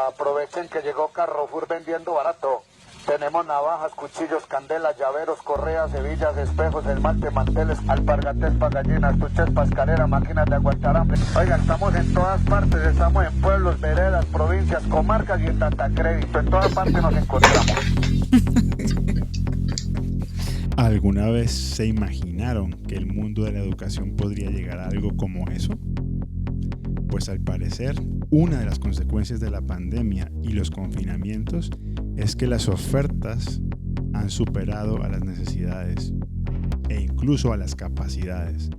Aprovechen que llegó Carrefour vendiendo barato. Tenemos navajas, cuchillos, candelas, llaveros, correas, hebillas, espejos, esmalte, manteles, alpargates pa' gallinas, tuches pa' escalera, máquinas de aguantar hambre. Oiga, estamos en todas partes, estamos en pueblos, veredas, provincias, comarcas y en Data Crédito. En todas partes nos encontramos. ¿Alguna vez se imaginaron que el mundo de la educación podría llegar a algo como eso? Pues al parecer, una de las consecuencias de la pandemia y los confinamientos es que las ofertas han superado a las necesidades e incluso a las capacidades.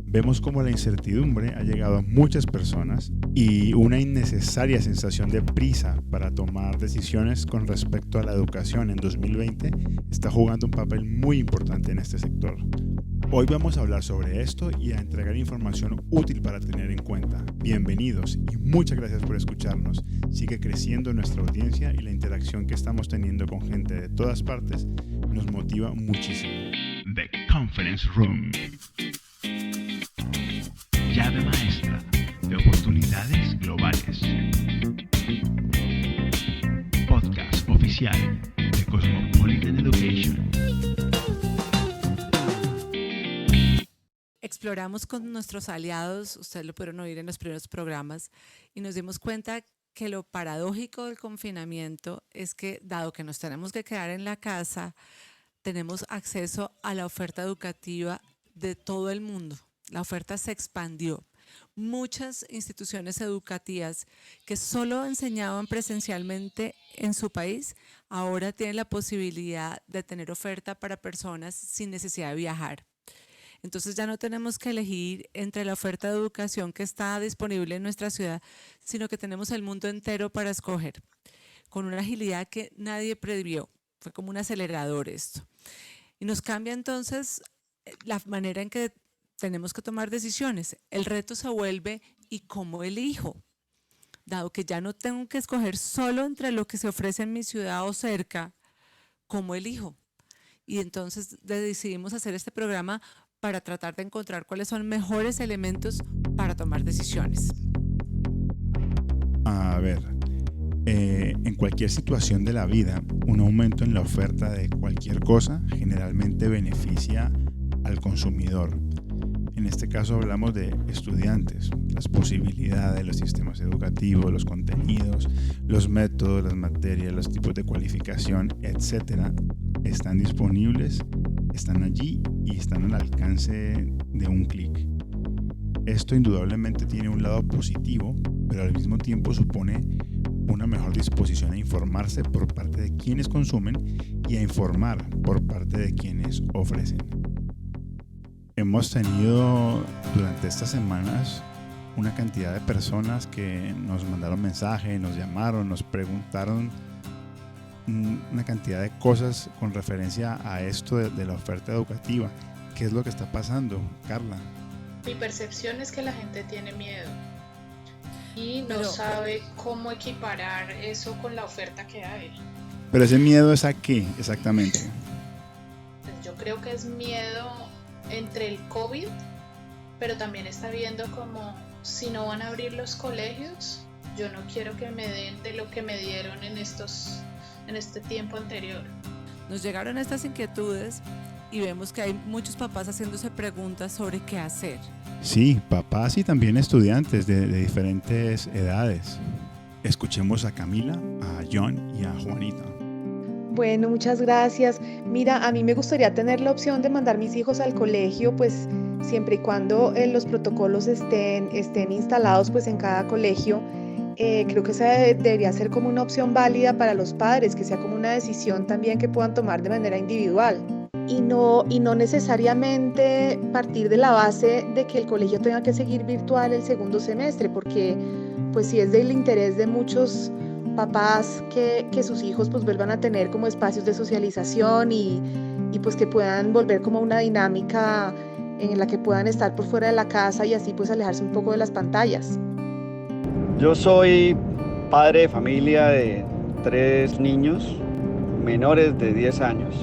Vemos cómo la incertidumbre ha llegado a muchas personas y una innecesaria sensación de prisa para tomar decisiones con respecto a la educación en 2020 está jugando un papel muy importante en este sector. Hoy vamos a hablar sobre esto y a entregar información útil para tener en cuenta. Bienvenidos y muchas gracias por escucharnos. Sigue creciendo nuestra audiencia y la interacción que estamos teniendo con gente de todas partes nos motiva muchísimo. The Conference Room. Llave maestra de oportunidades globales. Podcast oficial de Cosmopolitan Education. Exploramos con nuestros aliados, ustedes lo pudieron oír en los primeros programas, y nos dimos cuenta que lo paradójico del confinamiento es que, dado que nos tenemos que quedar en la casa, tenemos acceso a la oferta educativa de todo el mundo. La oferta se expandió. Muchas instituciones educativas que solo enseñaban presencialmente en su país, ahora tienen la posibilidad de tener oferta para personas sin necesidad de viajar. Entonces ya no tenemos que elegir entre la oferta de educación que está disponible en nuestra ciudad, sino que tenemos el mundo entero para escoger, con una agilidad que nadie previó. Fue como un acelerador esto. Y nos cambia entonces la manera en que tenemos que tomar decisiones. El reto se vuelve ¿y cómo elijo? Dado que ya no tengo que escoger solo entre lo que se ofrece en mi ciudad o cerca, ¿cómo elijo? Y entonces decidimos hacer este programa para tratar de encontrar cuáles son mejores elementos para tomar decisiones. A ver, en cualquier situación de la vida, un aumento en la oferta de cualquier cosa generalmente beneficia al consumidor. En este caso hablamos de estudiantes, las posibilidades, los sistemas educativos, los contenidos, los métodos, las materias, los tipos de cualificación, etcétera, están disponibles, están allí y están al alcance de un clic. Esto indudablemente tiene un lado positivo, pero al mismo tiempo supone una mejor disposición a informarse por parte de quienes consumen y a informar por parte de quienes ofrecen. Hemos tenido durante estas semanas una cantidad de personas que nos mandaron mensajes, nos llamaron, nos preguntaron una cantidad de cosas con referencia a esto de la oferta educativa. ¿Qué es lo que está pasando, Carla? Mi percepción es que la gente tiene miedo y no sabe cómo equiparar eso con la oferta que hay. ¿Pero ese miedo es a qué exactamente? Pues yo creo que es miedo entre el COVID, pero también está viendo como si no van a abrir los colegios, yo no quiero que me den de lo que me dieron en este tiempo anterior. Nos llegaron estas inquietudes y vemos que hay muchos papás haciéndose preguntas sobre qué hacer. Sí, papás y también estudiantes de diferentes edades. Escuchemos a Camila, a John y a Juanita. Bueno, muchas gracias. Mira, a mí me gustaría tener la opción de mandar mis hijos al colegio, pues siempre y cuando los protocolos estén instalados pues en cada colegio. Creo que esa debería ser como una opción válida para los padres, que sea como una decisión también que puedan tomar de manera individual. Y no necesariamente partir de la base de que el colegio tenga que seguir virtual el segundo semestre, porque pues sí es del interés de muchos papás que sus hijos pues vuelvan a tener como espacios de socialización y pues que puedan volver como una dinámica en la que puedan estar por fuera de la casa y así pues alejarse un poco de las pantallas. Yo soy padre de familia de 3 niños menores de 10 años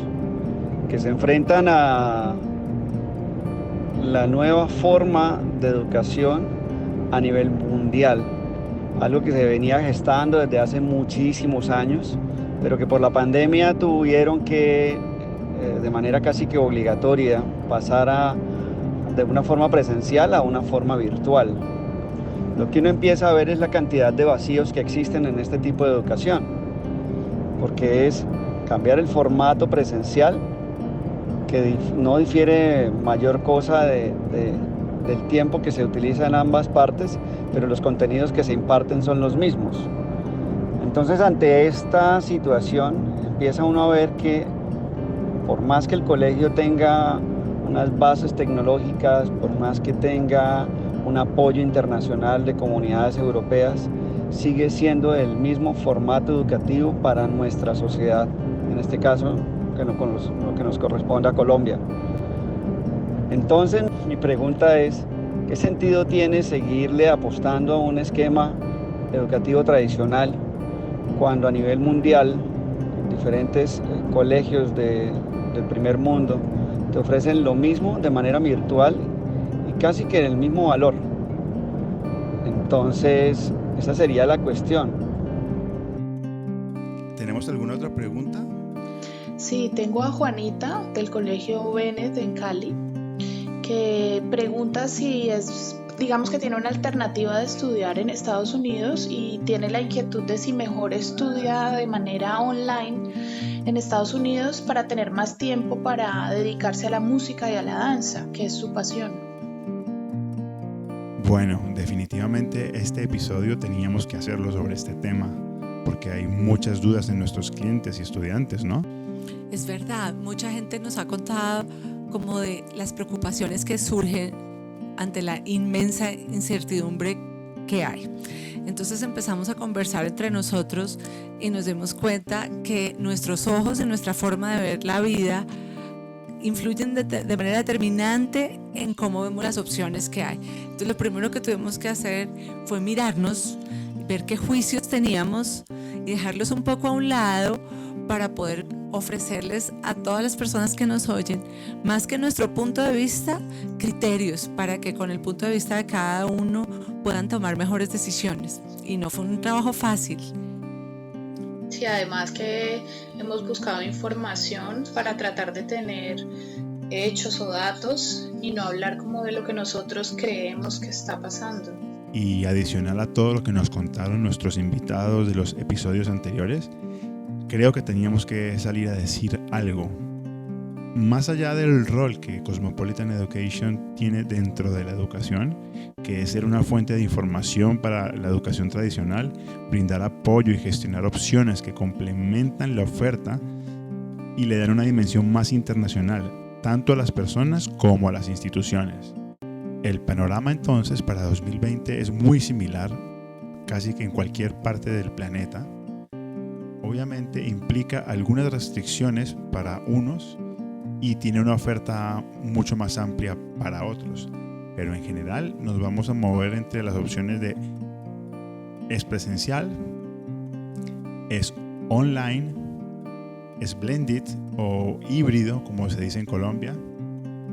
que se enfrentan a la nueva forma de educación a nivel mundial. algo que se venía gestando desde hace muchísimos años, pero que por la pandemia tuvieron que, de manera casi que obligatoria, pasar de una forma presencial a una forma virtual. Lo que uno empieza a ver es la cantidad de vacíos que existen en este tipo de educación, porque es cambiar el formato presencial, que no difiere mayor cosa del tiempo que se utiliza en ambas partes, pero los contenidos que se imparten son los mismos. Entonces, ante esta situación, empieza uno a ver que por más que el colegio tenga unas bases tecnológicas, por más que tenga un apoyo internacional de comunidades europeas, sigue siendo el mismo formato educativo para nuestra sociedad, en este caso, lo que nos corresponde a Colombia. Entonces, mi pregunta es, ¿qué sentido tiene seguirle apostando a un esquema educativo tradicional cuando a nivel mundial diferentes colegios del primer mundo te ofrecen lo mismo de manera virtual y casi que el mismo valor? Entonces, esa sería la cuestión. ¿Tenemos alguna otra pregunta? Sí, tengo a Juanita del Colegio Bennett en Cali, que pregunta si digamos que tiene una alternativa de estudiar en Estados Unidos y tiene la inquietud de si mejor estudia de manera online en Estados Unidos para tener más tiempo para dedicarse a la música y a la danza, que es su pasión. Bueno, definitivamente este episodio teníamos que hacerlo sobre este tema, porque hay muchas dudas en nuestros clientes y estudiantes, ¿no? Es verdad, mucha gente nos ha contado como de las preocupaciones que surgen ante la inmensa incertidumbre que hay. Entonces empezamos a conversar entre nosotros y nos dimos cuenta que nuestros ojos y nuestra forma de ver la vida influyen de manera determinante en cómo vemos las opciones que hay. Entonces lo primero que tuvimos que hacer fue mirarnos, ver qué juicios teníamos y dejarlos un poco a un lado para poder ofrecerles a todas las personas que nos oyen, más que nuestro punto de vista, criterios para que con el punto de vista de cada uno puedan tomar mejores decisiones. Y no fue un trabajo fácil. Sí, además que hemos buscado información para tratar de tener hechos o datos y no hablar como de lo que nosotros creemos que está pasando. Y adicional a todo lo que nos contaron nuestros invitados de los episodios anteriores, creo que teníamos que salir a decir algo. Más allá del rol que Cosmopolitan Education tiene dentro de la educación, que es ser una fuente de información para la educación tradicional, brindar apoyo y gestionar opciones que complementan la oferta y le dan una dimensión más internacional, tanto a las personas como a las instituciones. El panorama entonces para 2020 es muy similar, casi que en cualquier parte del planeta. Obviamente implica algunas restricciones para unos y tiene una oferta mucho más amplia para otros. Pero en general nos vamos a mover entre las opciones de es presencial, es online, es blended o híbrido, como se dice en Colombia,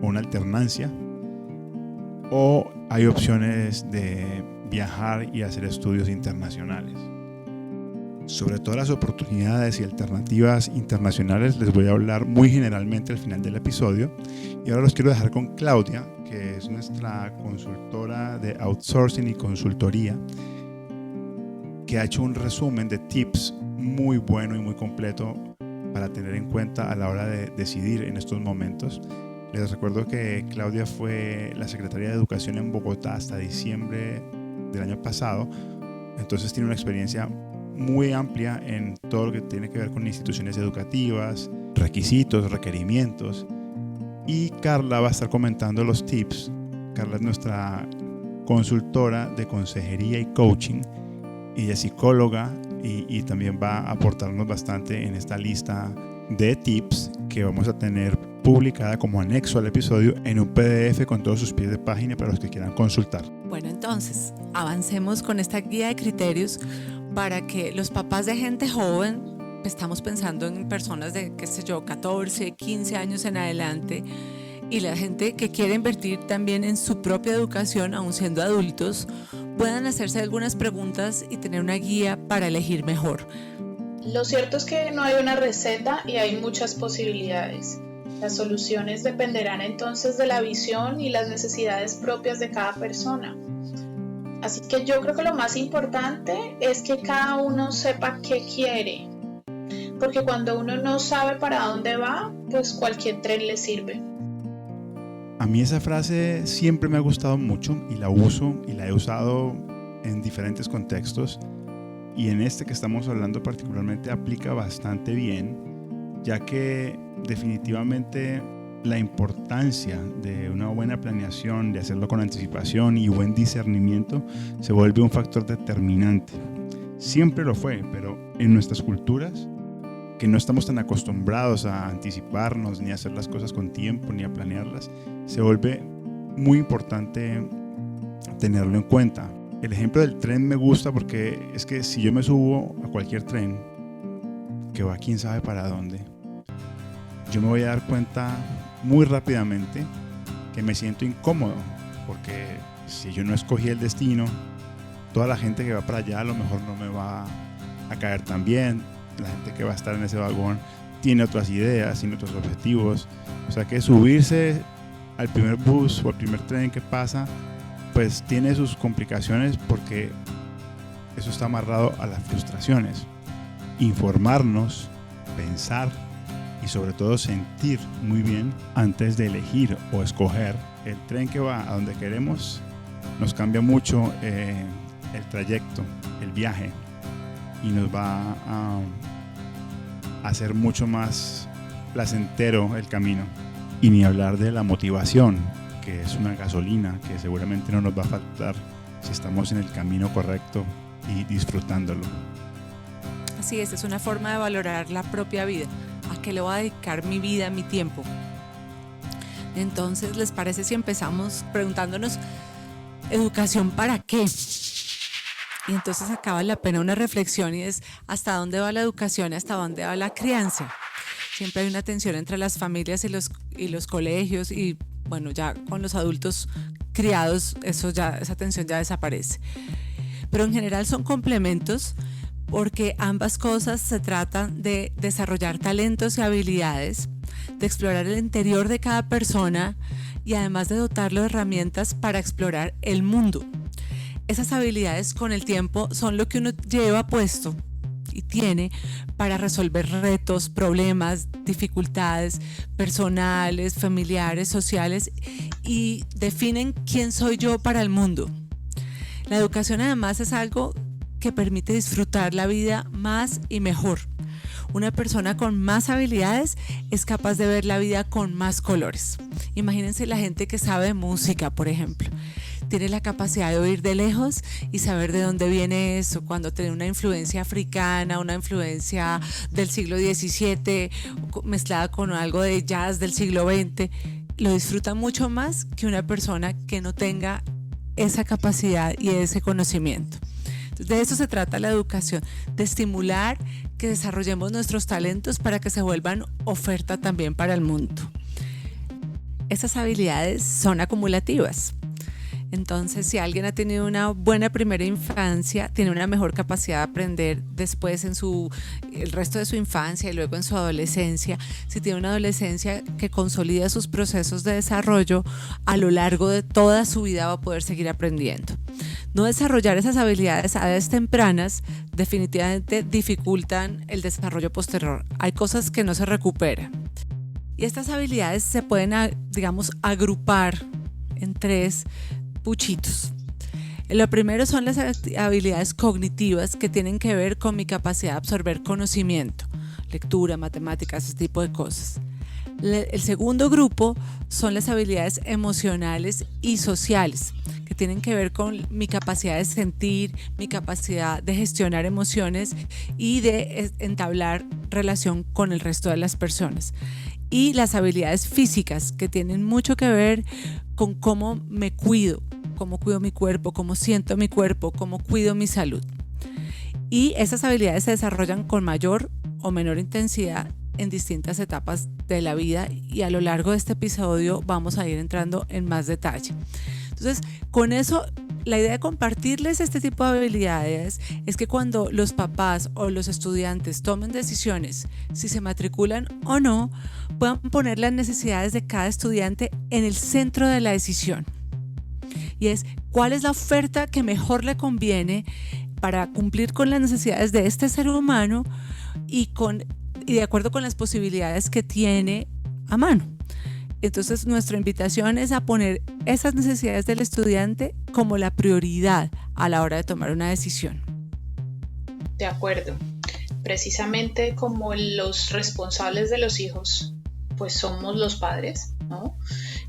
o una alternancia, o hay opciones de viajar y hacer estudios internacionales. Sobre todas las oportunidades y alternativas internacionales les voy a hablar muy generalmente al final del episodio. Y ahora los quiero dejar con Claudia, que es nuestra consultora de outsourcing y consultoría, que ha hecho un resumen de tips muy bueno y muy completo para tener en cuenta a la hora de decidir en estos momentos. Les recuerdo que Claudia fue la secretaria de Educación en Bogotá hasta diciembre del año pasado, entonces tiene una experiencia muy amplia en todo lo que tiene que ver con instituciones educativas, requisitos, requerimientos. Y Carla va a estar comentando los tips. Carla es nuestra consultora de consejería y coaching. Ella es psicóloga y también va a aportarnos bastante en esta lista de tips que vamos a tener publicada como anexo al episodio en un PDF con todos sus pies de página para los que quieran consultar. Bueno, entonces, avancemos con esta guía de criterios para que los papás de gente joven, estamos pensando en personas de, 14, 15 años en adelante, y la gente que quiere invertir también en su propia educación, aún siendo adultos, puedan hacerse algunas preguntas y tener una guía para elegir mejor. Lo cierto es que no hay una receta y hay muchas posibilidades. Las soluciones dependerán entonces de la visión y las necesidades propias de cada persona. Así que yo creo que lo más importante es que cada uno sepa qué quiere, porque cuando uno no sabe para dónde va, pues cualquier tren le sirve. A mí esa frase siempre me ha gustado mucho y la uso y la he usado en diferentes contextos, y en este que estamos hablando particularmente aplica bastante bien, ya que definitivamente la importancia de una buena planeación, de hacerlo con anticipación y buen discernimiento, se vuelve un factor determinante. Siempre lo fue, pero en nuestras culturas, que no estamos tan acostumbrados a anticiparnos, ni a hacer las cosas con tiempo, ni a planearlas, se vuelve muy importante tenerlo en cuenta. El ejemplo del tren me gusta porque es que si yo me subo a cualquier tren que va quién sabe para dónde, yo me voy a dar cuenta muy rápidamente que me siento incómodo, porque si yo no escogí el destino, toda la gente que va para allá a lo mejor no me va a caer tan bien. La gente que va a estar en ese vagón tiene otras ideas, tiene otros objetivos. O sea que subirse al primer bus o al primer tren que pasa, pues tiene sus complicaciones, porque eso está amarrado a las frustraciones. Informarnos, pensar y sobre todo sentir muy bien antes de elegir o escoger el tren que va a donde queremos, nos cambia mucho el trayecto, el viaje, y nos va a hacer mucho más placentero el camino. Y ni hablar de la motivación, que es una gasolina que seguramente no nos va a faltar si estamos en el camino correcto y disfrutándolo. Así es una forma de valorar la propia vida. ¿A qué le voy a dedicar mi vida, mi tiempo? Entonces, ¿les parece si empezamos preguntándonos, ¿educación para qué? Y entonces acá vale la pena una reflexión, y es ¿hasta dónde va la educación y hasta dónde va la crianza? Siempre hay una tensión entre las familias y los colegios, y bueno, ya con los adultos criados esa tensión ya desaparece. Pero en general son complementos, porque ambas cosas se tratan de desarrollar talentos y habilidades, de explorar el interior de cada persona y además de dotarlo de herramientas para explorar el mundo. Esas habilidades con el tiempo son lo que uno lleva puesto y tiene para resolver retos, problemas, dificultades personales, familiares, sociales, y definen quién soy yo para el mundo. La educación además es algo que permite disfrutar la vida más y mejor. Una persona con más habilidades es capaz de ver la vida con más colores. Imagínense la gente que sabe de música, por ejemplo. Tiene la capacidad de oír de lejos y saber de dónde viene eso, cuando tiene una influencia africana, una influencia del siglo XVII mezclada con algo de jazz del siglo XX. Lo disfruta mucho más que una persona que no tenga esa capacidad y ese conocimiento. De eso se trata la educación, de estimular que desarrollemos nuestros talentos para que se vuelvan oferta también para el mundo. Esas habilidades son acumulativas. Entonces, si alguien ha tenido una buena primera infancia, tiene una mejor capacidad de aprender después en el resto de su infancia y luego en su adolescencia. Si tiene una adolescencia que consolida sus procesos de desarrollo, a lo largo de toda su vida va a poder seguir aprendiendo. No desarrollar esas habilidades a edades tempranas definitivamente dificultan el desarrollo posterior. Hay cosas que no se recuperan. Y estas habilidades se pueden, agrupar en 3 puchitos. Lo primero son las habilidades cognitivas, que tienen que ver con mi capacidad de absorber conocimiento, lectura, matemáticas, ese tipo de cosas. El segundo grupo son las habilidades emocionales y sociales, que tienen que ver con mi capacidad de sentir, mi capacidad de gestionar emociones y de entablar relación con el resto de las personas. Y las habilidades físicas, que tienen mucho que ver con cómo me cuido, cómo cuido mi cuerpo, cómo siento mi cuerpo, cómo cuido mi salud. Y esas habilidades se desarrollan con mayor o menor intensidad en distintas etapas de la vida, y a lo largo de este episodio vamos a ir entrando en más detalle. Entonces, con eso La idea de compartirles este tipo de habilidades es que cuando los papás o los estudiantes tomen decisiones, si se matriculan o no, puedan poner las necesidades de cada estudiante en el centro de la decisión. Y es cuál es la oferta que mejor le conviene para cumplir con las necesidades de este ser humano y de acuerdo con las posibilidades que tiene a mano. Entonces, nuestra invitación es a poner esas necesidades del estudiante como la prioridad a la hora de tomar una decisión. De acuerdo. Precisamente como los responsables de los hijos, pues somos los padres, ¿no?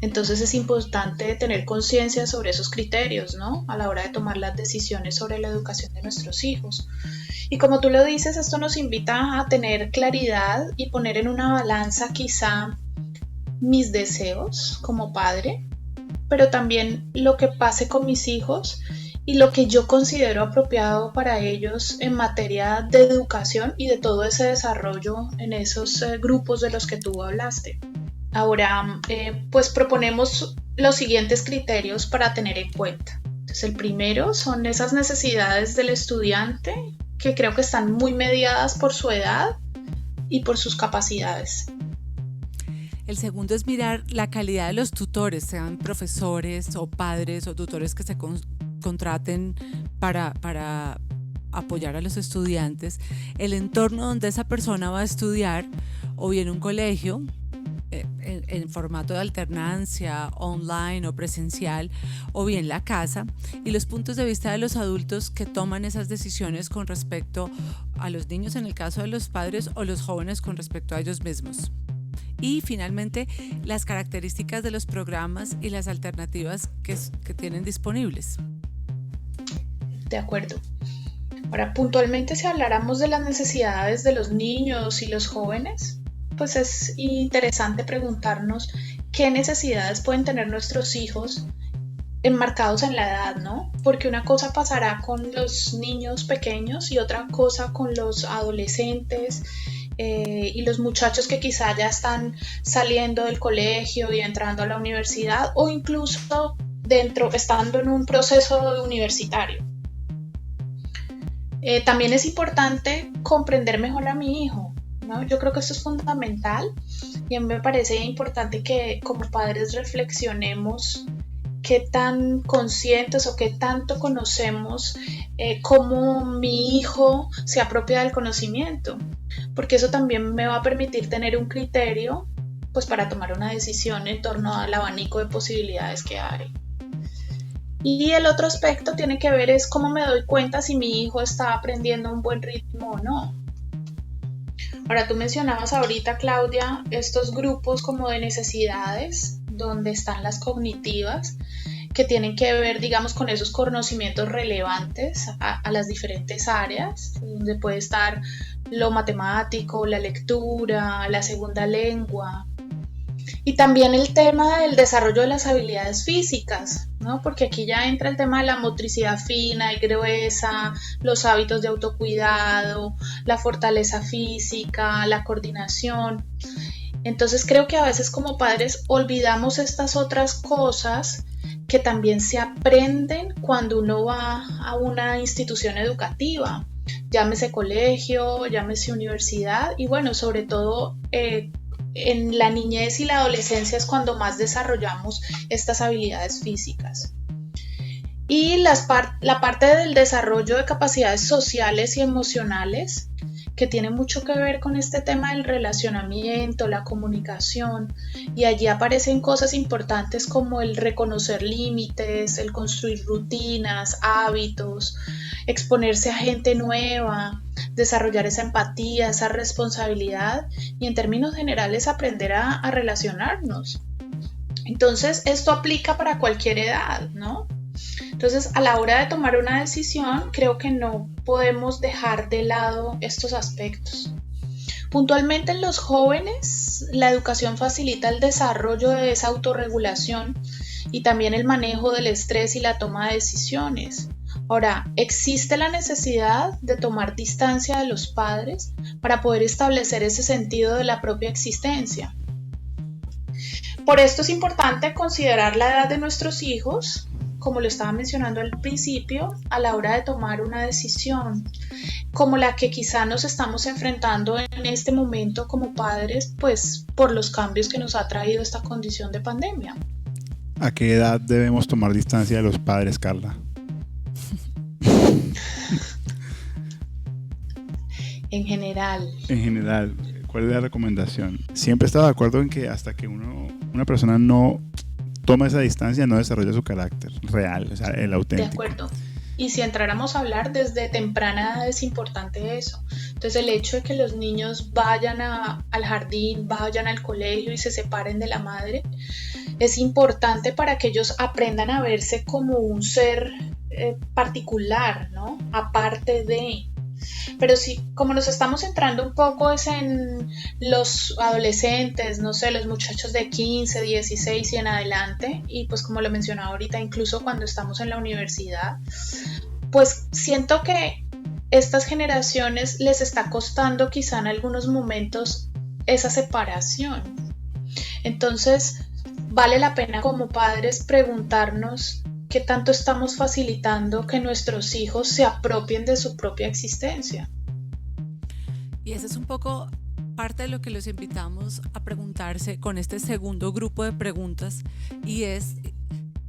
Entonces es importante tener conciencia sobre esos criterios, ¿no? A la hora de tomar las decisiones sobre la educación de nuestros hijos. Y como tú lo dices, esto nos invita a tener claridad y poner en una balanza quizá mis deseos como padre, pero también lo que pase con mis hijos y lo que yo considero apropiado para ellos en materia de educación y de todo ese desarrollo en esos grupos de los que tú hablaste. Ahora, pues proponemos los siguientes criterios para tener en cuenta. Entonces, el primero son esas necesidades del estudiante que creo que están muy mediadas por su edad y por sus capacidades. El segundo es mirar la calidad de los tutores, sean profesores o padres o tutores que se contraten para apoyar a los estudiantes, el entorno donde esa persona va a estudiar, o bien un colegio en formato de alternancia, online o presencial, o bien la casa, y los puntos de vista de los adultos que toman esas decisiones con respecto a los niños en el caso de los padres o los jóvenes con respecto a ellos mismos. Y finalmente, las características de los programas y las alternativas que tienen disponibles. De acuerdo. Ahora, puntualmente, si habláramos de las necesidades de los niños y los jóvenes, pues es interesante preguntarnos qué necesidades pueden tener nuestros hijos enmarcados en la edad, ¿no? Porque una cosa pasará con los niños pequeños y otra cosa con los adolescentes y los muchachos que quizá ya están saliendo del colegio y entrando a la universidad o incluso estando en un proceso universitario. También es importante comprender mejor a mi hijo, ¿no? Yo creo que esto es fundamental y a mí me parece importante que como padres reflexionemos qué tan conscientes o qué tanto conocemos cómo mi hijo se apropia del conocimiento, porque eso también me va a permitir tener un criterio pues para tomar una decisión en torno al abanico de posibilidades que hay. Y el otro aspecto tiene que ver es cómo me doy cuenta si mi hijo está aprendiendo a un buen ritmo o no. Ahora, tú mencionabas ahorita, Claudia, estos grupos como de necesidades, donde están las cognitivas, que tienen que ver, digamos, con esos conocimientos relevantes a las diferentes áreas, donde puede estar lo matemático, la lectura, la segunda lengua. Y también el tema del desarrollo de las habilidades físicas, ¿no? Porque aquí ya entra el tema de la motricidad fina y gruesa, los hábitos de autocuidado, la fortaleza física, la coordinación. Entonces creo que a veces como padres olvidamos estas otras cosas que también se aprenden cuando uno va a una institución educativa, llámese colegio, llámese universidad y bueno, sobre todo en la niñez y la adolescencia es cuando más desarrollamos estas habilidades físicas. Y la parte del desarrollo de capacidades sociales y emocionales, que tiene mucho que ver con este tema del relacionamiento, la comunicación, y allí aparecen cosas importantes como el reconocer límites, el construir rutinas, hábitos, exponerse a gente nueva, desarrollar esa empatía, esa responsabilidad y en términos generales aprender a relacionarnos. Entonces esto aplica para cualquier edad, ¿no? Entonces a la hora de tomar una decisión creo que no podemos dejar de lado estos aspectos. Puntualmente en los jóvenes la educación facilita el desarrollo de esa autorregulación y también el manejo del estrés y la toma de decisiones. Ahora, existe la necesidad de tomar distancia de los padres para poder establecer ese sentido de la propia existencia. Por esto es importante considerar la edad de nuestros hijos como lo estaba mencionando al principio, a la hora de tomar una decisión, como la que quizá nos estamos enfrentando en este momento como padres, pues por los cambios que nos ha traído esta condición de pandemia. ¿A qué edad debemos tomar distancia de los padres, Carla? En general, ¿cuál es la recomendación? Siempre he estado de acuerdo en que hasta que una persona no toma esa distancia, no desarrolla su carácter real, o sea, el auténtico. De acuerdo. Y si entráramos a hablar desde temprana edad, es importante eso. Entonces el hecho de que los niños vayan al jardín, vayan al colegio y se separen de la madre, es importante para que ellos aprendan a verse como un ser particular, ¿no? Aparte de... Pero sí, como nos estamos centrando un poco es en los adolescentes, no sé, los muchachos de 15, 16 y en adelante, y pues como lo mencionaba ahorita, incluso cuando estamos en la universidad, pues siento que estas generaciones les está costando quizá en algunos momentos esa separación. Entonces, vale la pena como padres preguntarnos ¿qué tanto estamos facilitando que nuestros hijos se apropien de su propia existencia? Y ese es un poco parte de lo que los invitamos a preguntarse con este segundo grupo de preguntas, y es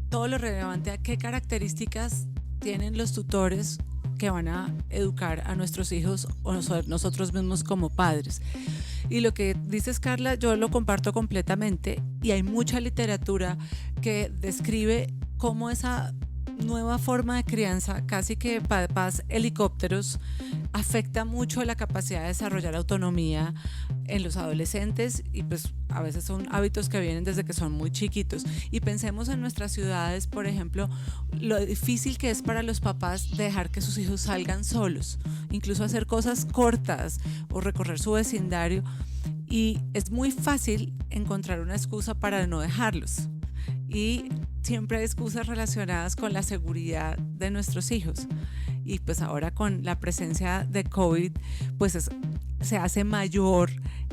todo lo relevante a qué características tienen los tutores que van a educar a nuestros hijos o nosotros mismos como padres. Y lo que dices, Carla, yo lo comparto completamente, y hay mucha literatura que describe cómo esa nueva forma de crianza, casi que papás helicópteros, afecta mucho la capacidad de desarrollar autonomía en los adolescentes, y pues a veces son hábitos que vienen desde que son muy chiquitos. Y pensemos en nuestras ciudades, por ejemplo, lo difícil que es para los papás dejar que sus hijos salgan solos, incluso hacer cosas cortas o recorrer su vecindario, y es muy fácil encontrar una excusa para no dejarlos. Y siempre hay excusas relacionadas con la seguridad de nuestros hijos. Y pues ahora con la presencia de COVID, pues se hace mayor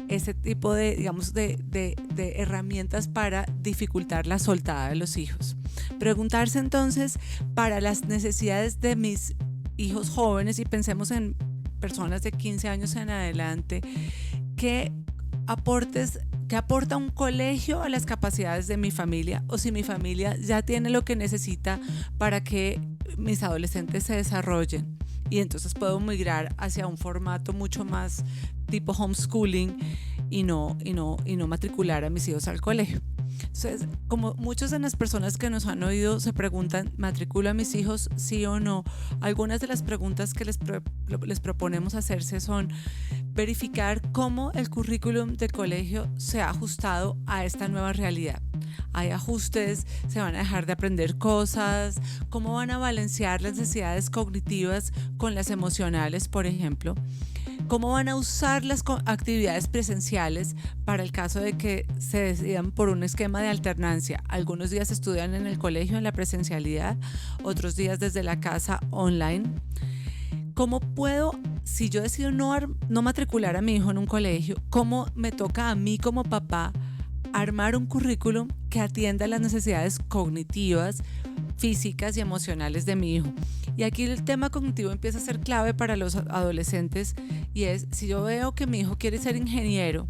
ese tipo de, digamos, de herramientas para dificultar la soltada de los hijos. Preguntarse entonces para las necesidades de mis hijos jóvenes, y pensemos en personas de 15 años en adelante, ¿qué aporta un colegio a las capacidades de mi familia? O si mi familia ya tiene lo que necesita para que mis adolescentes se desarrollen, y entonces puedo migrar hacia un formato mucho más tipo homeschooling y no matricular a mis hijos al colegio. Entonces, como muchas de las personas que nos han oído se preguntan, ¿matriculo a mis hijos sí o no? Algunas de las preguntas que les proponemos hacerse son verificar cómo el currículum del colegio se ha ajustado a esta nueva realidad. ¿Hay ajustes? ¿Se van a dejar de aprender cosas? ¿Cómo van a balancear las necesidades cognitivas con las emocionales, por ejemplo? ¿Cómo van a usar las actividades presenciales para el caso de que se decidan por un esquema de alternancia? Algunos días estudian en el colegio en la presencialidad, otros días desde la casa online. ¿Cómo puedo, si yo decido no matricular a mi hijo en un colegio, cómo me toca a mí como papá armar un currículum que atienda las necesidades cognitivas, físicas y emocionales de mi hijo? Y aquí el tema cognitivo empieza a ser clave para los adolescentes, y es, si yo veo que mi hijo quiere ser ingeniero,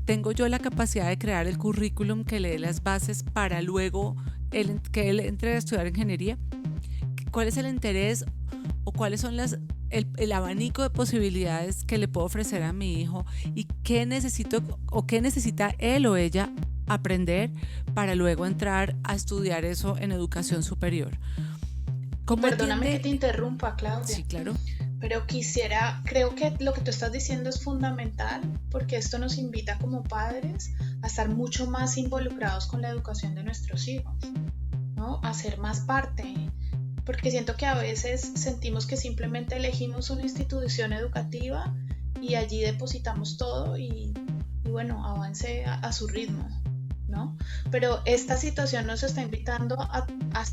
¿tengo yo la capacidad de crear el currículum que le dé las bases para luego que él entre a estudiar ingeniería? ¿Cuál es el interés o cuáles son el abanico de posibilidades que le puedo ofrecer a mi hijo, y qué necesito o qué necesita él o ella aprender para luego entrar a estudiar eso en educación superior? Perdóname que te interrumpa, Claudia. Sí, claro. Pero creo que lo que tú estás diciendo es fundamental, porque esto nos invita como padres a estar mucho más involucrados con la educación de nuestros hijos, ¿no? A ser más parte, porque siento que a veces sentimos que simplemente elegimos una institución educativa y allí depositamos todo y bueno, avance a su ritmo, ¿no? Pero esta situación nos está invitando a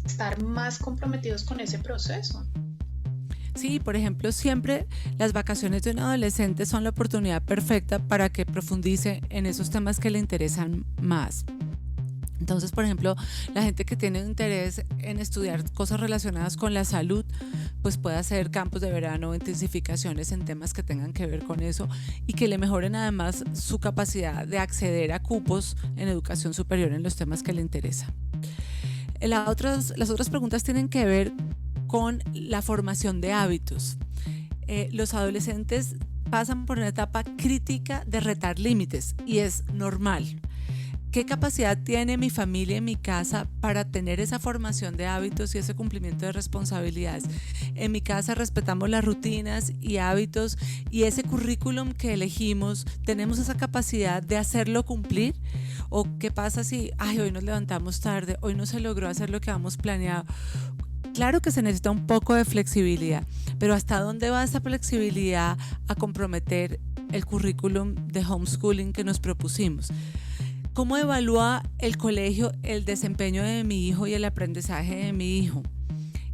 estar más comprometidos con ese proceso. Sí, por ejemplo, siempre las vacaciones de un adolescente son la oportunidad perfecta para que profundice en esos temas que le interesan más. Entonces, por ejemplo, la gente que tiene interés en estudiar cosas relacionadas con la salud, pues puede hacer campos de verano, intensificaciones en temas que tengan que ver con eso y que le mejoren además su capacidad de acceder a cupos en educación superior en los temas que le interesan. Las otras preguntas tienen que ver con la formación de hábitos. Los adolescentes pasan por una etapa crítica de retar límites y es normal. ¿Qué capacidad tiene mi familia en mi casa para tener esa formación de hábitos y ese cumplimiento de responsabilidades? En mi casa respetamos las rutinas y hábitos y ese currículum que elegimos, ¿tenemos esa capacidad de hacerlo cumplir? ¿O qué pasa si hoy nos levantamos tarde, hoy no se logró hacer lo que habíamos planeado? Claro que se necesita un poco de flexibilidad, pero ¿hasta dónde va esa flexibilidad a comprometer el currículum de homeschooling que nos propusimos? ¿Cómo evalúa el colegio el desempeño de mi hijo y el aprendizaje de mi hijo?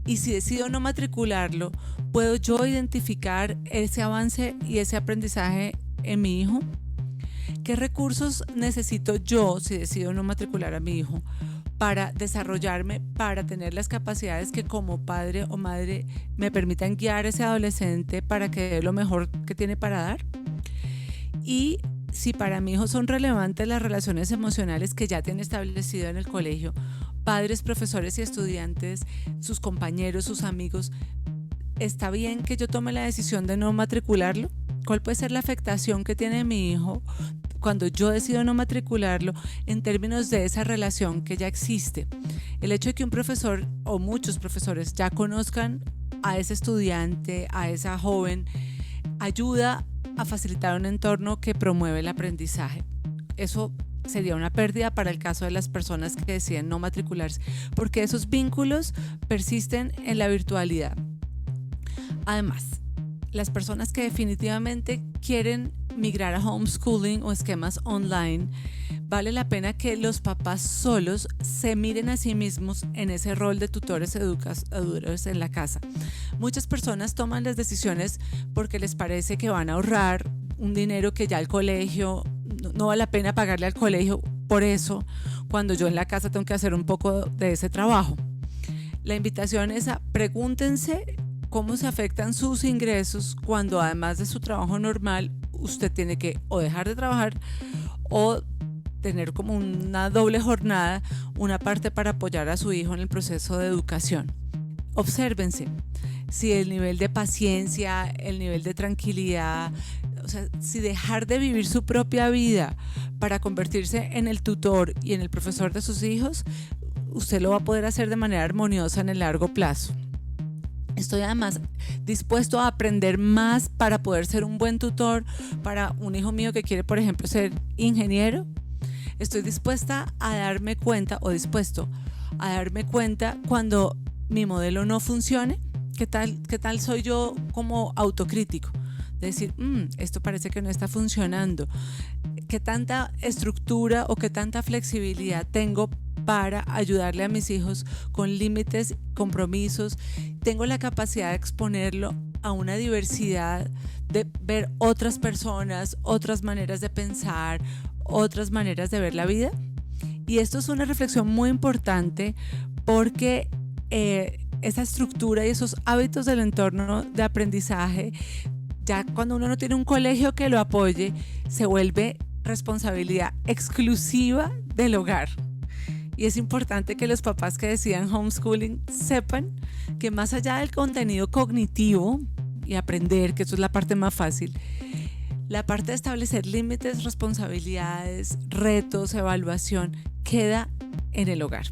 Y si decido no matricularlo, ¿puedo yo identificar ese avance y ese aprendizaje en mi hijo? ¿Qué recursos necesito yo, si decido no matricular a mi hijo, para desarrollarme, para tener las capacidades que como padre o madre me permitan guiar a ese adolescente para que dé lo mejor que tiene para dar? Y si para mi hijo son relevantes las relaciones emocionales que ya tiene establecido en el colegio, padres, profesores y estudiantes, sus compañeros, sus amigos, ¿está bien que yo tome la decisión de no matricularlo? ¿Cuál puede ser la afectación que tiene mi hijo cuando yo decido no matricularlo en términos de esa relación que ya existe? El hecho de que un profesor o muchos profesores ya conozcan a ese estudiante, a esa joven, ayuda a facilitar un entorno que promueve el aprendizaje. Eso sería una pérdida para el caso de las personas que deciden no matricularse, porque esos vínculos persisten en la virtualidad. Además, las personas que definitivamente quieren migrar a homeschooling o esquemas online, vale la pena que los papás solos se miren a sí mismos en ese rol de tutores educadores en la casa. Muchas personas toman las decisiones porque les parece que van a ahorrar un dinero que ya el colegio, no vale la pena pagarle al colegio por eso, cuando yo en la casa tengo que hacer un poco de ese trabajo. La invitación es a pregúntense cómo se afectan sus ingresos cuando además de su trabajo normal usted tiene que o dejar de trabajar o tener como una doble jornada, una parte para apoyar a su hijo en el proceso de educación. Obsérvense si el nivel de paciencia, el nivel de tranquilidad, o sea, si dejar de vivir su propia vida para convertirse en el tutor y en el profesor de sus hijos, usted lo va a poder hacer de manera armoniosa en el largo plazo. Estoy además dispuesto a aprender más para poder ser un buen tutor para un hijo mío que quiere, por ejemplo, ser ingeniero. Estoy dispuesta a darme cuenta o dispuesto a darme cuenta cuando mi modelo no funcione. ¿Qué tal soy yo como autocrítico? De decir, esto parece que no está funcionando. ¿Qué tanta estructura o qué tanta flexibilidad tengo para ayudarle a mis hijos con límites, compromisos? Tengo la capacidad de exponerlo a una diversidad, de ver otras personas, otras maneras de pensar, otras maneras de ver la vida. Y esto es una reflexión muy importante porque esa estructura y esos hábitos del entorno de aprendizaje, ya cuando uno no tiene un colegio que lo apoye, se vuelve responsabilidad exclusiva del hogar. Y es importante que los papás que decidan homeschooling sepan que más allá del contenido cognitivo y aprender, que eso es la parte más fácil, la parte de establecer límites, responsabilidades, retos, evaluación, queda en el hogar.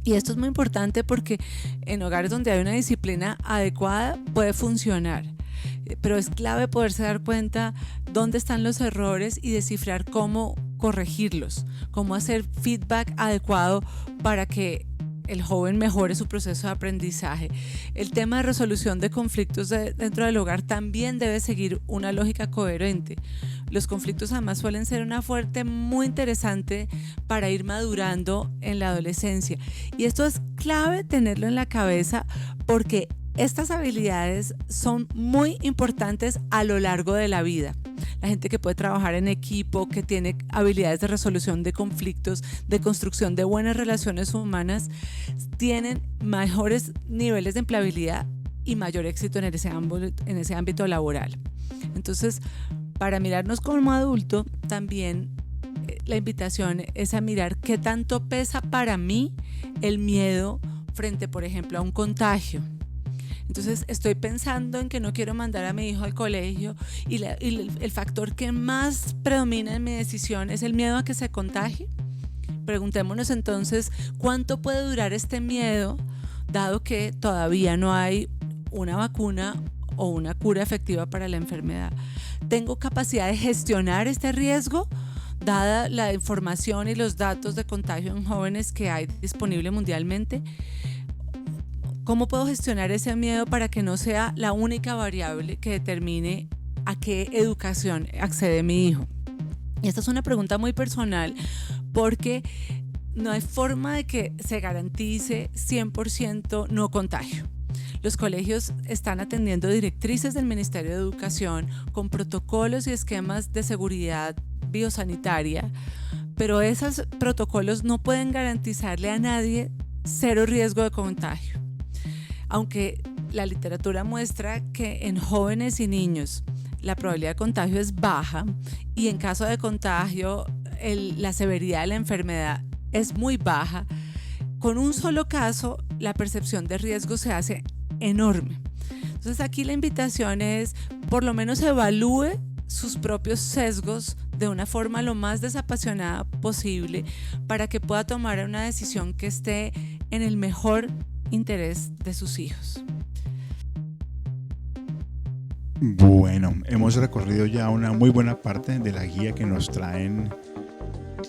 Y esto es muy importante porque en hogares donde hay una disciplina adecuada puede funcionar, pero es clave poderse dar cuenta dónde están los errores y descifrar cómo corregirlos, cómo hacer feedback adecuado para que el joven mejore su proceso de aprendizaje. El tema de resolución de conflictos dentro del hogar también debe seguir una lógica coherente. Los conflictos además suelen ser una fuente muy interesante para ir madurando en la adolescencia. Y esto es clave tenerlo en la cabeza porque estas habilidades son muy importantes a lo largo de la vida. la gente que puede trabajar en equipo, que tiene habilidades de resolución de conflictos, de construcción de buenas relaciones humanas, tienen mejores niveles de empleabilidad y mayor éxito en ese ámbito laboral. Entonces, para mirarnos como adulto, también la invitación es a mirar qué tanto pesa para mí el miedo frente, por ejemplo, a un contagio. Entonces, estoy pensando en que no quiero mandar a mi hijo al colegio y el factor que más predomina en mi decisión es el miedo a que se contagie. Preguntémonos entonces, ¿cuánto puede durar este miedo, dado que todavía no hay una vacuna o una cura efectiva para la enfermedad? ¿Tengo capacidad de gestionar este riesgo, dada la información y los datos de contagio en jóvenes que hay disponible mundialmente? ¿Cómo puedo gestionar ese miedo para que no sea la única variable que determine a qué educación accede mi hijo? Y esta es una pregunta muy personal, porque no hay forma de que se garantice 100% no contagio. Los colegios están atendiendo directrices del Ministerio de Educación con protocolos y esquemas de seguridad biosanitaria, pero esos protocolos no pueden garantizarle a nadie cero riesgo de contagio. Aunque la literatura muestra que en jóvenes y niños la probabilidad de contagio es baja y en caso de contagio la severidad de la enfermedad es muy baja, con un solo caso la percepción de riesgo se hace enorme. Entonces aquí la invitación es por lo menos evalúe sus propios sesgos de una forma lo más desapasionada posible para que pueda tomar una decisión que esté en el mejor interés de sus hijos. Bueno, hemos recorrido ya una muy buena parte de la guía que nos traen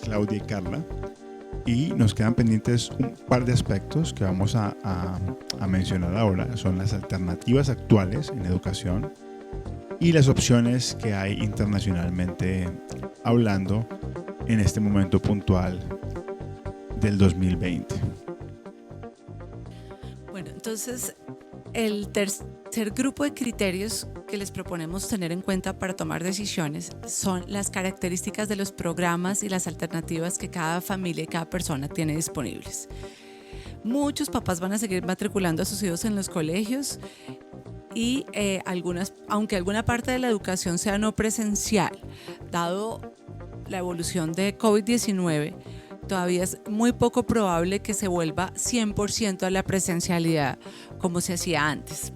Claudia y Carla, y nos quedan pendientes un par de aspectos que vamos a mencionar ahora. Son las alternativas actuales en educación y las opciones que hay internacionalmente hablando en este momento puntual del 2020. Bueno, entonces el tercer grupo de criterios que les proponemos tener en cuenta para tomar decisiones son las características de los programas y las alternativas que cada familia y cada persona tiene disponibles. Muchos papás van a seguir matriculando a sus hijos en los colegios y aunque alguna parte de la educación sea no presencial, dado la evolución de COVID-19, todavía es muy poco probable que se vuelva 100% a la presencialidad como se hacía antes.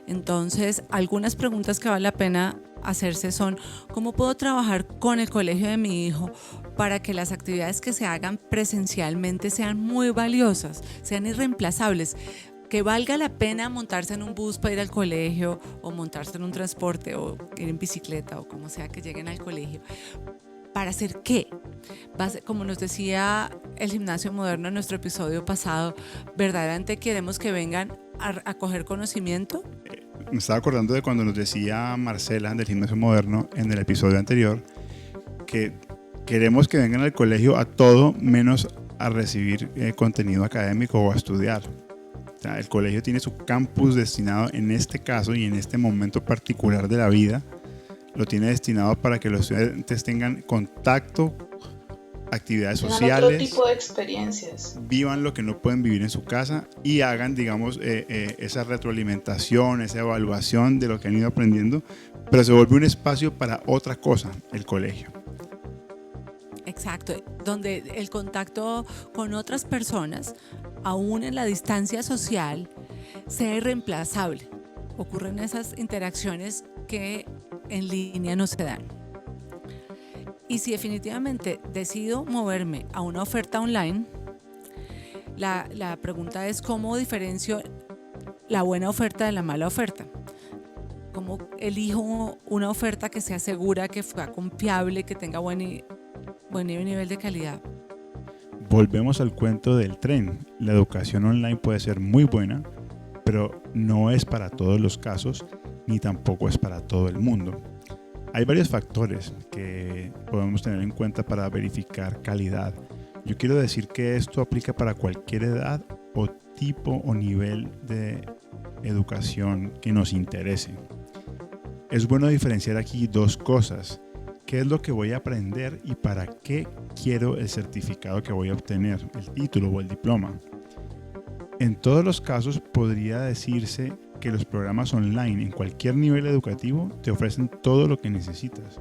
Entonces, algunas preguntas que vale la pena hacerse son: ¿cómo puedo trabajar con el colegio de mi hijo para que las actividades que se hagan presencialmente sean muy valiosas, sean irreemplazables? Que valga la pena montarse en un bus para ir al colegio, o montarse en un transporte, o ir en bicicleta, o como sea que lleguen al colegio. ¿Para hacer qué? Como nos decía el Gimnasio Moderno en nuestro episodio pasado, ¿verdaderamente queremos que vengan a coger conocimiento? Me estaba acordando de cuando nos decía Marcela del Gimnasio Moderno en el episodio anterior que queremos que vengan al colegio a todo menos a recibir contenido académico o a estudiar. O sea, el colegio tiene su campus destinado en este caso y en este momento particular de la vida. Lo tiene destinado para que los estudiantes tengan contacto, actividades sociales, otro tipo de experiencias, vivan lo que no pueden vivir en su casa y hagan, digamos, esa retroalimentación, esa evaluación de lo que han ido aprendiendo, pero se vuelve un espacio para otra cosa, el colegio. Exacto, donde el contacto con otras personas, aún en la distancia social, sea irreemplazable. Ocurren esas interacciones que en línea no se dan. Y si definitivamente decido moverme a una oferta online, la pregunta es: ¿cómo diferencio la buena oferta de la mala oferta? ¿Cómo elijo una oferta que sea segura, que sea confiable, que tenga buen nivel de calidad? Volvemos al cuento del tren. La educación online puede ser muy buena, pero no es para todos los casos, ni tampoco es para todo el mundo. Hay varios factores que podemos tener en cuenta para verificar calidad. Yo quiero decir que esto aplica para cualquier edad o tipo o nivel de educación que nos interese. Es bueno diferenciar aquí dos cosas. qué es lo que voy a aprender y para qué quiero el certificado que voy a obtener, el título o el diploma. En todos los casos podría decirse que los programas online en cualquier nivel educativo te ofrecen todo lo que necesitas,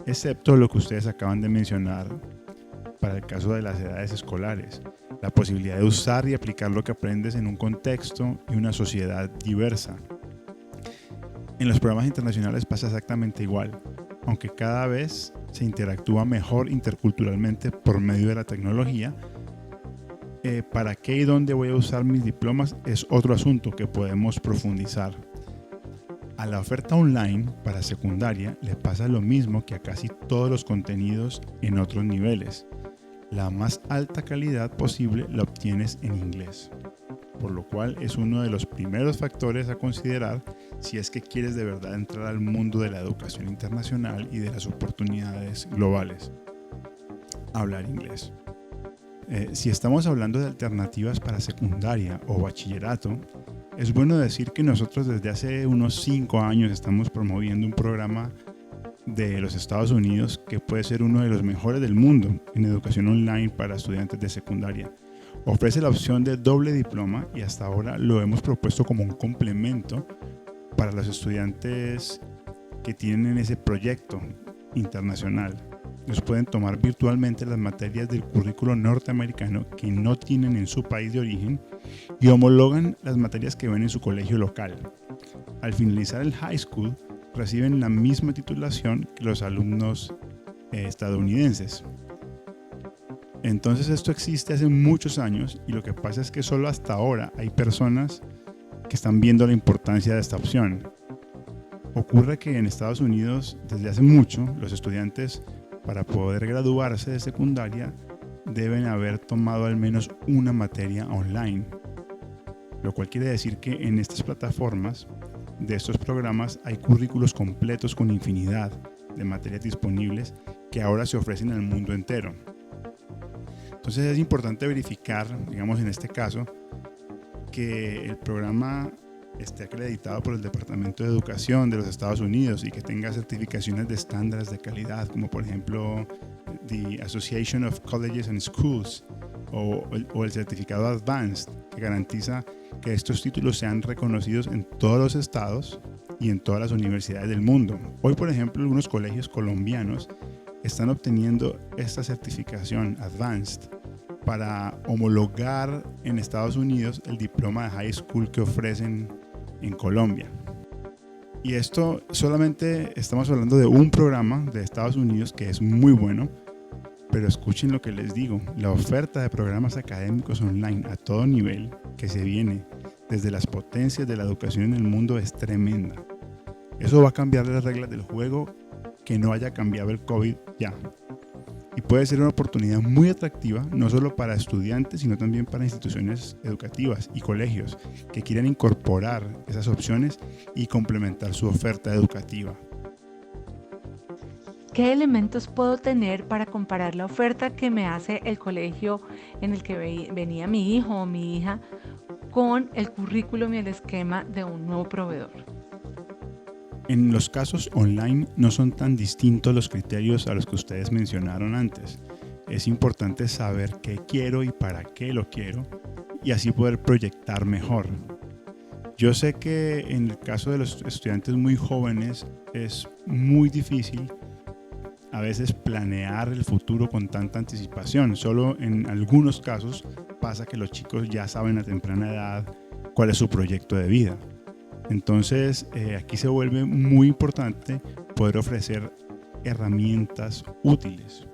excepto lo que ustedes acaban de mencionar para el caso de las edades escolares, la posibilidad de usar y aplicar lo que aprendes en un contexto y una sociedad diversa. En los programas internacionales pasa exactamente igual, aunque cada vez se interactúa mejor interculturalmente por medio de la tecnología. Para qué y dónde voy a usar mis diplomas es otro asunto que podemos profundizar. A la oferta online para secundaria le pasa lo mismo que a casi todos los contenidos en otros niveles. La más alta calidad posible la obtienes en inglés, por lo cual es uno de los primeros factores a considerar si es que quieres de verdad entrar al mundo de la educación internacional y de las oportunidades globales. Hablar inglés. Si estamos hablando de alternativas para secundaria o bachillerato, es bueno decir que nosotros desde hace unos 5 años estamos promoviendo un programa de los Estados Unidos que puede ser uno de los mejores del mundo en educación online para estudiantes de secundaria. Ofrece la opción de doble diploma y hasta ahora lo hemos propuesto como un complemento para los estudiantes que tienen ese proyecto internacional. Ellos pueden tomar virtualmente las materias del currículo norteamericano que no tienen en su país de origen y homologan las materias que ven en su colegio local. Al finalizar el high school, reciben la misma titulación que los alumnos estadounidenses. Entonces esto existe hace muchos años y lo que pasa es que solo hasta ahora hay personas que están viendo la importancia de esta opción. Ocurre que en Estados Unidos desde hace mucho los estudiantes para poder graduarse de secundaria deben haber tomado al menos una materia online, lo cual quiere decir que en estas plataformas de estos programas hay currículos completos con infinidad de materias disponibles que ahora se ofrecen al mundo entero. Entonces es importante verificar, digamos en este caso, que el programa esté acreditado por el Departamento de Educación de los Estados Unidos y que tenga certificaciones de estándares de calidad, como por ejemplo the Association of Colleges and Schools o el certificado Advanced, que garantiza que estos títulos sean reconocidos en todos los estados y en todas las universidades del mundo. Hoy, por ejemplo, algunos colegios colombianos están obteniendo esta certificación Advanced para homologar en Estados Unidos el diploma de high school que ofrecen en Colombia. Y esto solamente estamos hablando de un programa de Estados Unidos que es muy bueno, pero escuchen lo que les digo, la oferta de programas académicos online a todo nivel que se viene desde las potencias de la educación en el mundo es tremenda. Eso va a cambiar las reglas del juego que no haya cambiado el COVID ya. Y puede ser una oportunidad muy atractiva, no solo para estudiantes, sino también para instituciones educativas y colegios que quieran incorporar esas opciones y complementar su oferta educativa. ¿Qué elementos puedo tener para comparar la oferta que me hace el colegio en el que venía mi hijo o mi hija con el currículum y el esquema de un nuevo proveedor? En los casos online no son tan distintos los criterios a los que ustedes mencionaron antes. Es importante saber qué quiero y para qué lo quiero y así poder proyectar mejor. Yo sé que en el caso de los estudiantes muy jóvenes es muy difícil a veces planear el futuro con tanta anticipación. Solo en algunos casos pasa que los chicos ya saben a temprana edad cuál es su proyecto de vida. Entonces aquí se vuelve muy importante poder ofrecer herramientas útiles,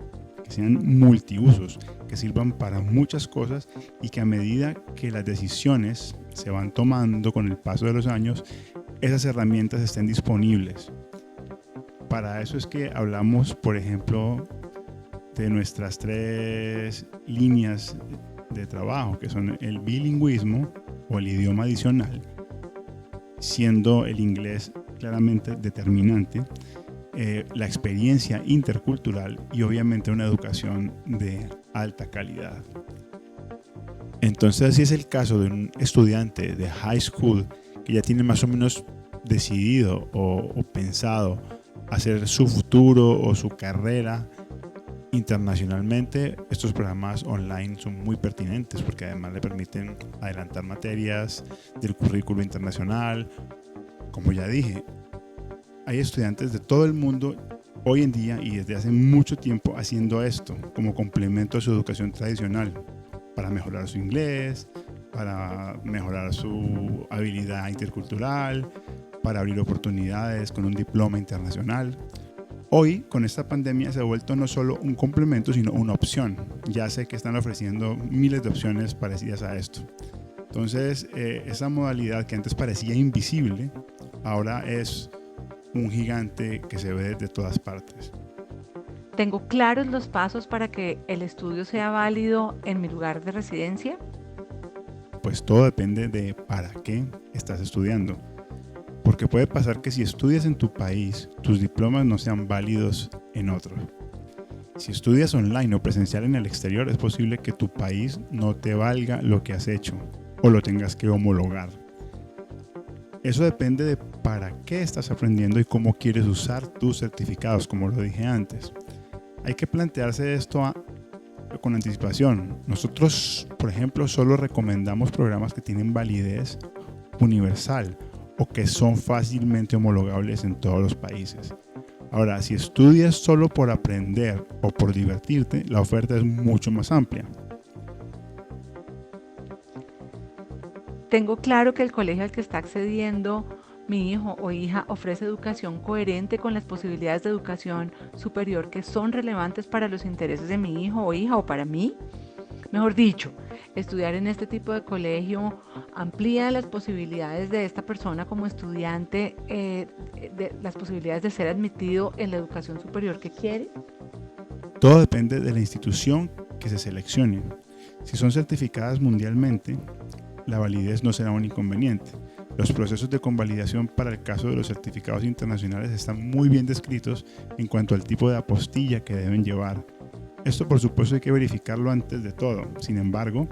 que sean multiusos, que sirvan para muchas cosas y que a medida que las decisiones se van tomando con el paso de los años, esas herramientas estén disponibles. Para eso es que hablamos, por ejemplo, de nuestras 3 líneas de trabajo, que son el bilingüismo o el idioma adicional, siendo el inglés claramente determinante, la experiencia intercultural y obviamente una educación de alta calidad. Entonces, si es el caso de un estudiante de high school que ya tiene más o menos decidido o pensado hacer su futuro o su carrera internacionalmente, estos programas online son muy pertinentes porque además le permiten adelantar materias del currículo internacional. Como ya dije, hay estudiantes de todo el mundo hoy en día y desde hace mucho tiempo haciendo esto como complemento a su educación tradicional para mejorar su inglés, para mejorar su habilidad intercultural, para abrir oportunidades con un diploma internacional. Hoy, con esta pandemia, se ha vuelto no solo un complemento, sino una opción. Ya sé que están ofreciendo miles de opciones parecidas a esto. Entonces, esa modalidad que antes parecía invisible, ahora es un gigante que se ve desde todas partes. ¿Tengo claros los pasos para que el estudio sea válido en mi lugar de residencia? Pues todo depende de para qué estás estudiando. Porque puede pasar que si estudias en tu país, tus diplomas no sean válidos en otro. Si estudias online o presencial en el exterior, es posible que tu país no te valga lo que has hecho o lo tengas que homologar. Eso depende de para qué estás aprendiendo y cómo quieres usar tus certificados, como lo dije antes. Hay que plantearse esto con anticipación. Nosotros, por ejemplo, solo recomendamos programas que tienen validez universal o que son fácilmente homologables en todos los países. Ahora, si estudias solo por aprender o por divertirte, la oferta es mucho más amplia. Tengo claro que el colegio al que está accediendo mi hijo o hija ofrece educación coherente con las posibilidades de educación superior que son relevantes para los intereses de mi hijo o hija o para mí. Mejor dicho, estudiar en este tipo de colegio amplía las posibilidades de esta persona como estudiante, las posibilidades de ser admitido en la educación superior que quiere. Todo depende de la institución que se seleccione. Si son certificadas mundialmente, la validez no será un inconveniente. Los procesos de convalidación para el caso de los certificados internacionales están muy bien descritos en cuanto al tipo de apostilla que deben llevar. Esto, por supuesto, hay que verificarlo antes de todo. Sin embargo,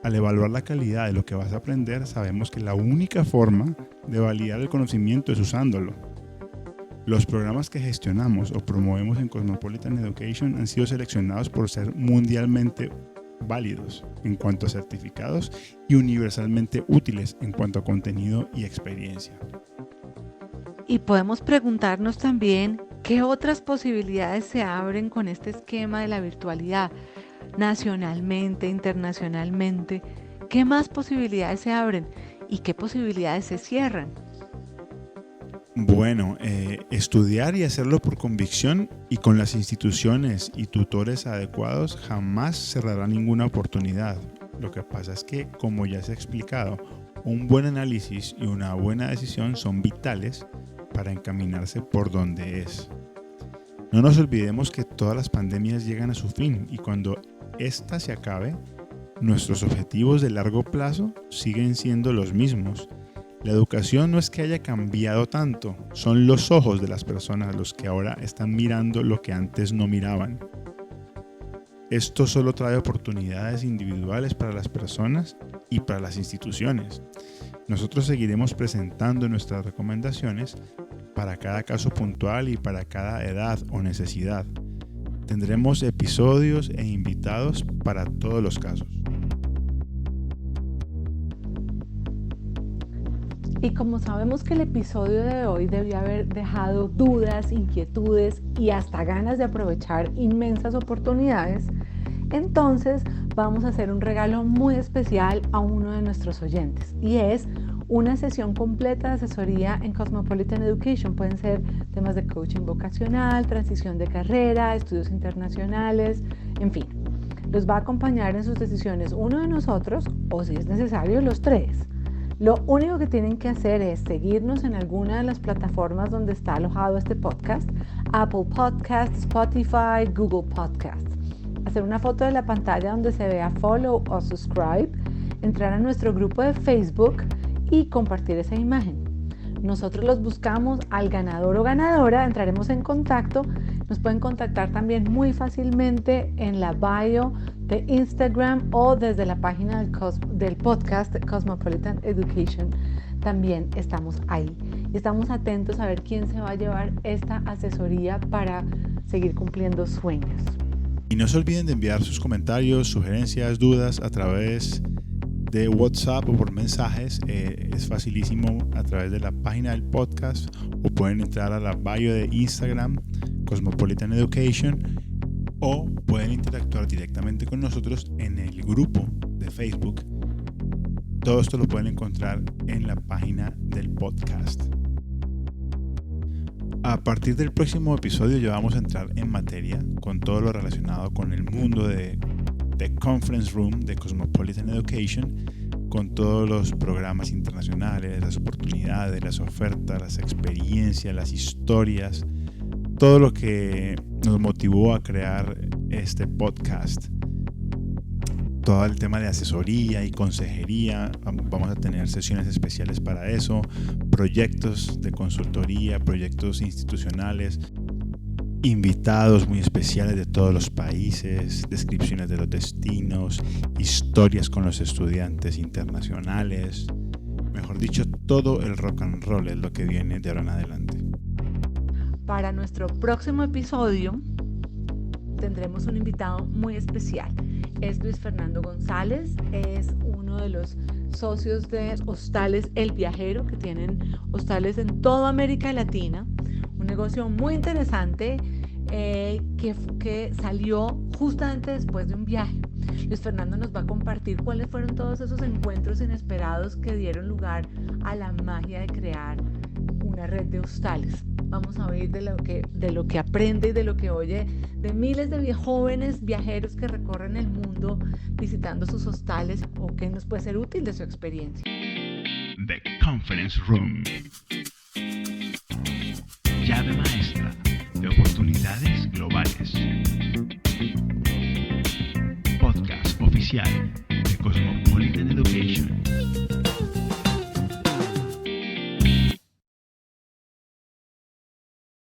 al evaluar la calidad de lo que vas a aprender, sabemos que la única forma de validar el conocimiento es usándolo. Los programas que gestionamos o promovemos en Cosmopolitan Education han sido seleccionados por ser mundialmente válidos en cuanto a certificados y universalmente útiles en cuanto a contenido y experiencia. Y podemos preguntarnos también qué otras posibilidades se abren con este esquema de la virtualidad, nacionalmente, internacionalmente. ¿Qué más posibilidades se abren y qué posibilidades se cierran? Bueno, estudiar y hacerlo por convicción y con las instituciones y tutores adecuados jamás cerrará ninguna oportunidad. Lo que pasa es que, como ya se ha explicado, un buen análisis y una buena decisión son vitales para encaminarse por donde es. No nos olvidemos que todas las pandemias llegan a su fin y cuando ésta se acabe, nuestros objetivos de largo plazo siguen siendo los mismos. La educación no es que haya cambiado tanto, son los ojos de las personas los que ahora están mirando lo que antes no miraban. Esto solo trae oportunidades individuales para las personas y para las instituciones. Nosotros seguiremos presentando nuestras recomendaciones para cada caso puntual y para cada edad o necesidad. Tendremos episodios e invitados para todos los casos. Y como sabemos que el episodio de hoy debió haber dejado dudas, inquietudes y hasta ganas de aprovechar inmensas oportunidades, entonces vamos a hacer un regalo muy especial a uno de nuestros oyentes y es una sesión completa de asesoría en Cosmopolitan Education. Pueden ser temas de coaching vocacional, transición de carrera, estudios internacionales, en fin. Los va a acompañar en sus decisiones uno de nosotros o, si es necesario, los tres. Lo único que tienen que hacer es seguirnos en alguna de las plataformas donde está alojado este podcast: Apple Podcasts, Spotify, Google Podcasts. Hacer una foto de la pantalla donde se vea follow o subscribe, entrar a nuestro grupo de Facebook y compartir esa imagen. Nosotros los buscamos al ganador o ganadora, entraremos en contacto. Nos pueden contactar también muy fácilmente en la bio de Instagram o desde la página del podcast Cosmopolitan Education. También estamos ahí. y estamos atentos a ver quién se va a llevar esta asesoría para seguir cumpliendo sueños. Y no se olviden de enviar sus comentarios, sugerencias, dudas a través de WhatsApp o por mensajes. Es facilísimo a través de la página del podcast, o pueden entrar a la bio de Instagram, Cosmopolitan Education, o pueden interactuar directamente con nosotros en el grupo de Facebook. Todo esto lo pueden encontrar en la página del podcast. A partir del próximo episodio ya vamos a entrar en materia con todo lo relacionado con el mundo de Conference Room de Cosmopolitan Education, con todos los programas internacionales, las oportunidades, las ofertas, las experiencias, las historias, todo lo que nos motivó a crear este podcast. Todo el tema de asesoría y consejería, vamos a tener sesiones especiales para eso, proyectos de consultoría, proyectos institucionales, invitados muy especiales de todos los países, descripciones de los destinos, historias con los estudiantes internacionales. Mejor dicho, todo el rock and roll es lo que viene de ahora en adelante. Para nuestro próximo episodio tendremos un invitado muy especial. Es Luis Fernando González, es uno de los socios de Hostales El Viajero, que tienen hostales en toda América Latina. Un negocio muy interesante que salió justamente después de un viaje. Luis Fernando nos va a compartir cuáles fueron todos esos encuentros inesperados que dieron lugar a la magia de crear una red de hostales. Vamos a oír de lo que aprende y de lo que oye de miles de jóvenes viajeros que recorren el mundo visitando sus hostales, o que nos puede ser útil de su experiencia. The Conference Room.